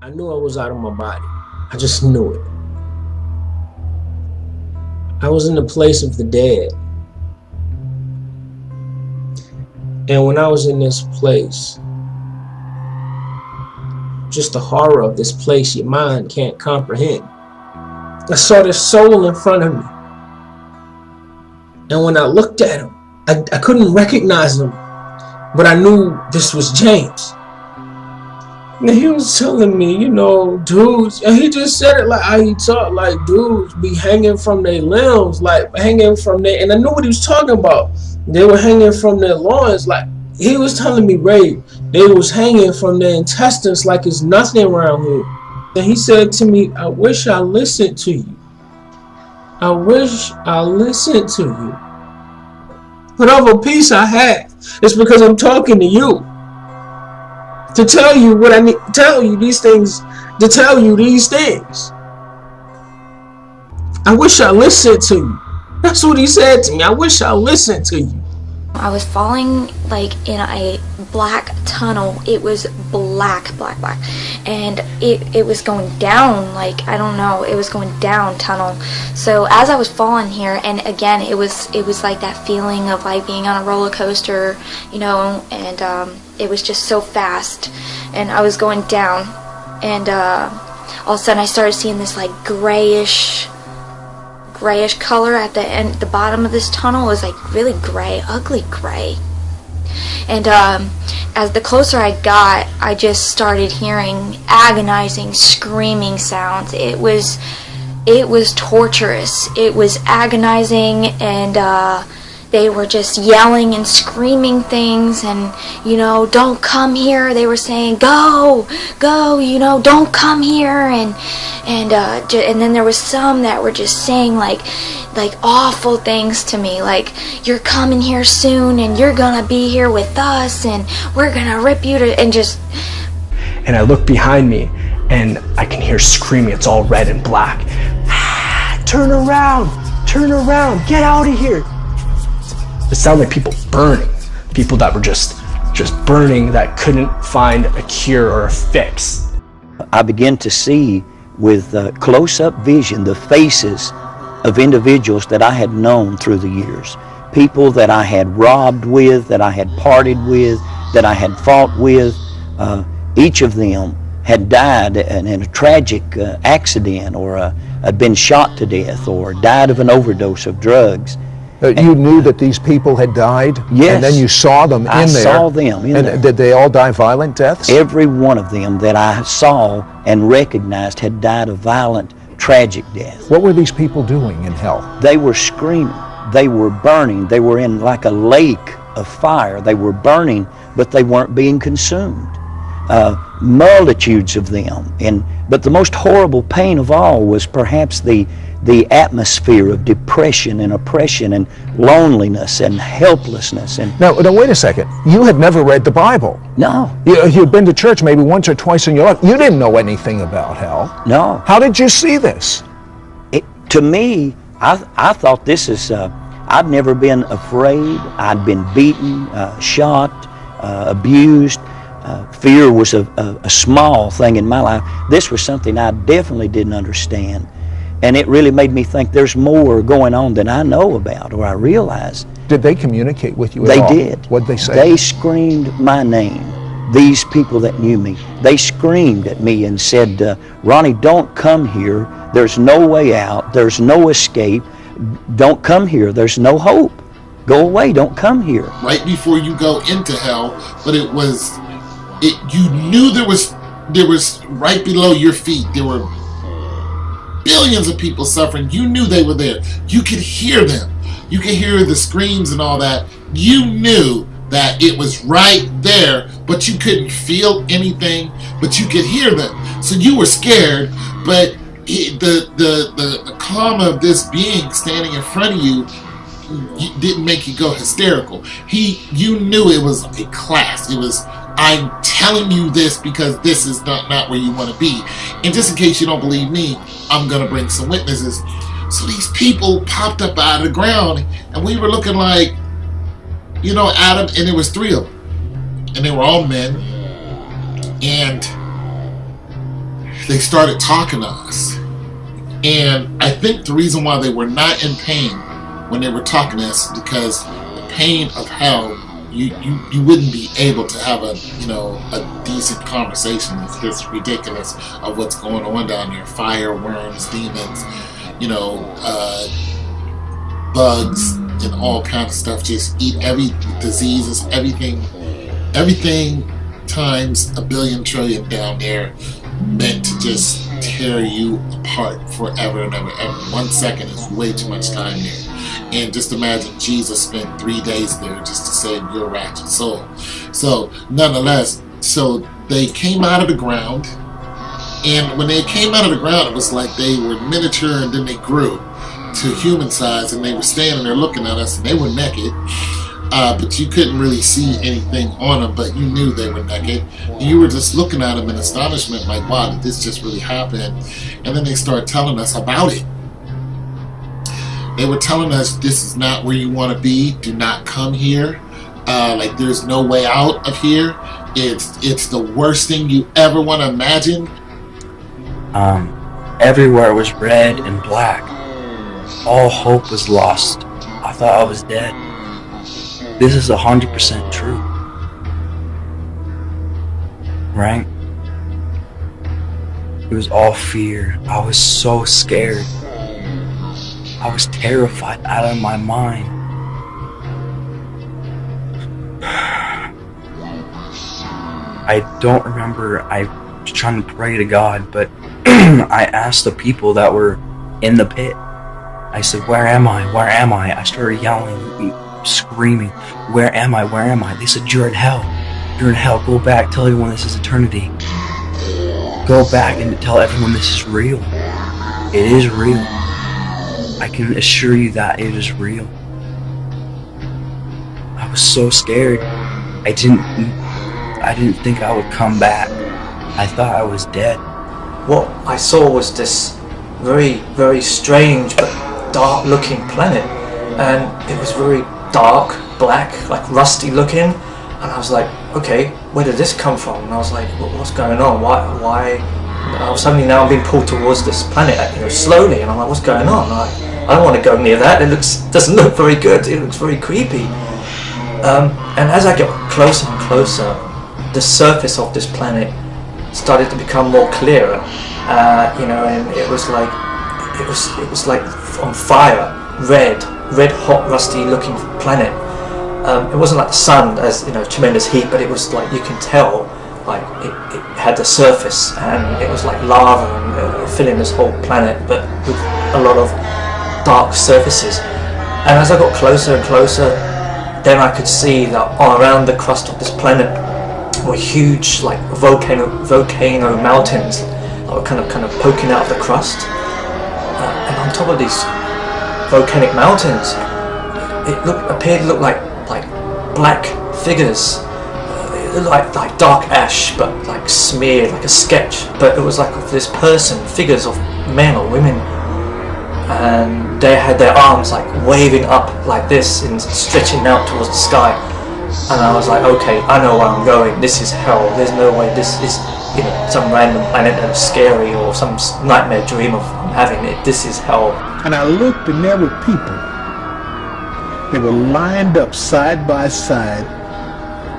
I knew I was out of my body. I just knew it. I was in the place of the dead. And when I was in this place, just the horror of this place your mind can't comprehend. I saw this soul in front of me. And when I looked at him, I couldn't recognize him, but I knew this was James. And he was telling me, dudes, and he just said it like how he talked, like dudes be hanging from their limbs, like hanging from their, and I knew what he was talking about. They were hanging from their loins, like he was telling me, Ray, they was hanging from their intestines like it's nothing around here. And he said to me, I wish I listened to you. I wish I listened to you. Whatever peace I have, it's because I'm talking to you. To tell you what I need to tell you these things, to tell you these things. I wish I listened to you. That's what he said to me. I wish I listened to you. I was falling like in a black tunnel. It was black. And it was going down, like, I don't know, it was going down tunnel. So as I was falling here, and again, it was like that feeling of like being on a roller coaster, and it was just so fast. And I was going down, and all of a sudden I started seeing this like grayish color at the end. The bottom of this tunnel was like really gray, ugly gray. And as the closer I got, I just started hearing agonizing, screaming sounds. It was torturous. It was agonizing, and they were just yelling and screaming things, and don't come here. They were saying, go, don't come here, and then there was some that were just saying like awful things to me, like, you're coming here soon, and you're gonna be here with us, and we're gonna rip you to, and I look behind me, and I can hear screaming. It's all red and black. Turn around, get out of here. It sounded like people burning, people that were just burning, that couldn't find a cure or a fix. I began to see with close-up vision the faces of individuals that I had known through the years, people that I had robbed with, that I had parted with, that I had fought with. Each of them had died in a tragic accident, or had been shot to death, or died of an overdose of drugs. You knew that these people had died? Yes. And then you saw them in there? I saw them in there. And did they all die violent deaths? Every one of them that I saw and recognized had died a violent, tragic death. What were these people doing in hell? They were screaming. They were burning. They were in like a lake of fire. They were burning, but they weren't being consumed. Multitudes of them. But the most horrible pain of all was perhaps the atmosphere of depression and oppression and loneliness and helplessness. And now wait a second. You had never read the Bible. No. You'd been to church maybe once or twice in your life. You didn't know anything about hell. No. How did you see this? To me, I thought this is, I'd never been afraid. I'd been beaten, shot, abused. Fear was a small thing in my life. This was something I definitely didn't understand. And it really made me think there's more going on than I know about or I realize. Did they communicate with you at all? They did. What'd they say? They screamed my name. These people that knew me, they screamed at me and said, Ronnie, don't come here. There's no way out. There's no escape. Don't come here. There's no hope. Go away. Don't come here. Right before you go into hell, but you knew there was right below your feet, there were billions of people suffering. You knew they were there. You could hear them. You could hear the screams and all that. You knew that it was right there, but you couldn't feel anything, but you could hear them. So you were scared, but the calm of this being standing in front of you didn't make you go hysterical. You knew it was a class. It was, I'm telling you this because this is not where you want to be. And just in case you don't believe me, I'm going to bring some witnesses. So these people popped up out of the ground, and we were looking like, Adam, and there was 3 of them. And they were all men. And they started talking to us. And I think the reason why they were not in pain when they were talking to us is because the pain of hell, you wouldn't be able to have a decent conversation. It's just ridiculous of what's going on down there. Fire, worms, demons, bugs, and all kinds of stuff. Just eat every diseases, everything times a billion trillion down there, meant to just tear you apart forever and ever. 1 second is way too much time there. And just imagine Jesus spent 3 days there just to save your wretched soul. So nonetheless, so they came out of the ground, and when they came out of the ground, it was like they were miniature, and then they grew to human size, and they were standing there looking at us, and they were naked. But you couldn't really see anything on them, but you knew they were naked. And you were just looking at them in astonishment, like, wow, did this just really happen? And then they started telling us about it. They were telling us, this is not where you want to be. Do not come here. Like, there's no way out of here. It's the worst thing you ever want to imagine. Everywhere was red and black. All hope was lost. I thought I was dead. This is 100% true. Right? It was all fear. I was so scared. I was terrified out of my mind. I don't remember. I was trying to pray to God, but I asked the people that were in the pit. I said, where am I? Where am I? I started yelling, screaming, where am I? Where am I? They said, you're in hell. You're in hell. Go back. Tell everyone this is eternity. Go back and tell everyone this is real. It is real. I can assure you that it is real. I was so scared. I didn't think I would come back. I thought I was dead. What I saw was this very, very strange but dark looking planet, and it was very dark, black, like rusty looking, and I was like, okay, where did this come from? And I was like, what's going on? Why? Suddenly now I'm being pulled towards this planet, slowly, and I'm like, what's going on? I don't want to go near that. Doesn't look very good. It looks very creepy. And as I get closer and closer, the surface of this planet started to become more clearer. And it was like on fire, red hot, rusty looking planet. It wasn't like the sun, as tremendous heat, but it was like, you can tell, like it had the surface, and it was like lava and filling this whole planet, but with a lot of dark surfaces. And as I got closer and closer, then I could see that all around the crust of this planet were huge, like volcano mountains that were kind of poking out of the crust. And on top of these volcanic mountains, it appeared to look like black figures. It looked like dark ash, but like smeared, like a sketch. But it was like of this person, figures of men or women, and they had their arms like waving up like this and stretching out towards the sky. And I was like, okay, I know where I'm going. This is hell. There's no way this is some random planet that's scary or some nightmare dream of I'm having it. This is hell. And I looked, and there were people. They were lined up side by side,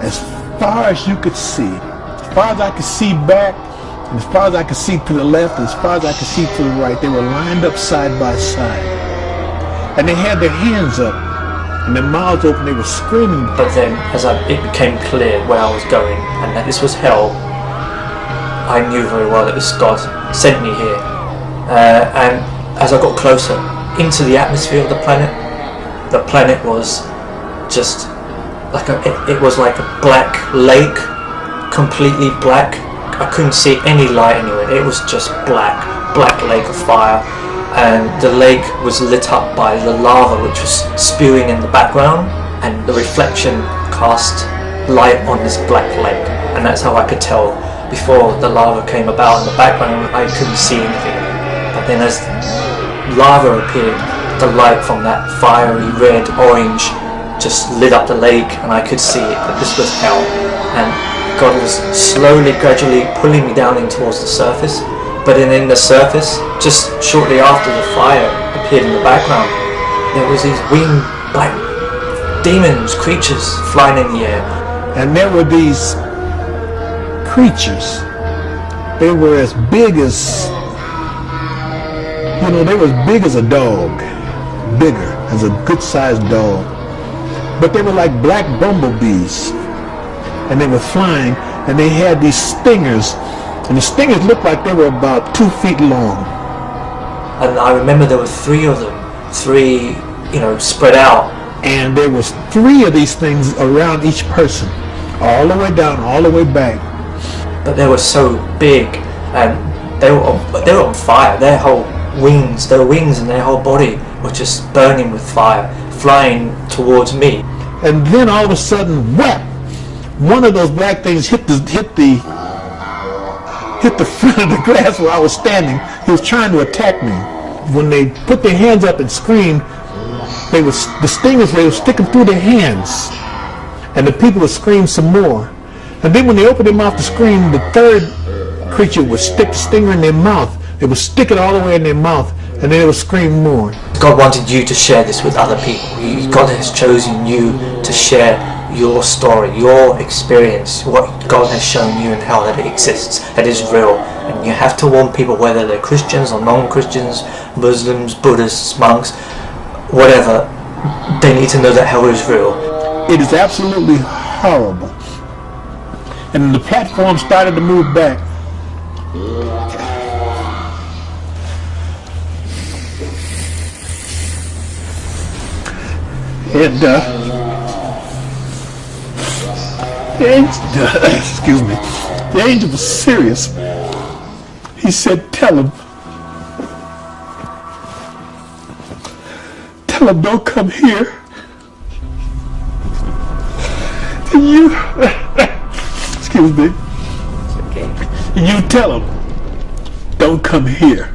as far as you could see. As far as I could see back, and as far as I could see to the left, and as far as I could see to the right, they were lined up side by side. And they had their hands up and their mouths open. They were screaming. But then, as it became clear where I was going, and that this was hell, I knew very well that this God sent me here. And as I got closer into the atmosphere of the planet was just like it was like a black lake, completely black. I couldn't see any light anywhere. It was just black lake of fire, and the lake was lit up by the lava which was spewing in the background, and the reflection cast light on this black lake, and that's how I could tell. Before the lava came about in the background, I couldn't see anything, but then as lava appeared, the light from that fiery red orange just lit up the lake, and I could see it, that this was hell. And God was slowly, gradually pulling me down in towards the surface, But in the surface, just shortly after the fire appeared in the background, there was these winged black demons, creatures flying in the air. And there were these creatures. They were as big as, they were as big as a dog. Bigger, as a good-sized dog. But they were like black bumblebees. And they were flying, and they had these stingers. And the stingers looked like they were about 2 feet long. And I remember there were 3 of them, spread out. And there was 3 of these things around each person, all the way down, all the way back. But they were so big, and they were on fire. Their wings and their whole body were just burning with fire, flying towards me. And then all of a sudden, whap! One of those black things hit the front of the glass where I was standing. He was trying to attack me. When they put their hands up and screamed, the stingers were sticking through their hands, and the people would scream some more. And then when they opened their mouth to scream, the third creature would stick the stinger in their mouth. It would stick it all the way in their mouth, and then they would scream more. God wanted you to share this with other people. God has chosen you to share your story, your experience, what God has shown you and how that it exists, that is real. And you have to warn people, whether they're Christians or non-Christians, Muslims, Buddhists, monks, whatever, they need to know that hell is real. It is absolutely horrible. And the platform started to move back. And the angel was serious. He said, tell him, don't come here. You, excuse me. It's okay. You tell him, don't come here.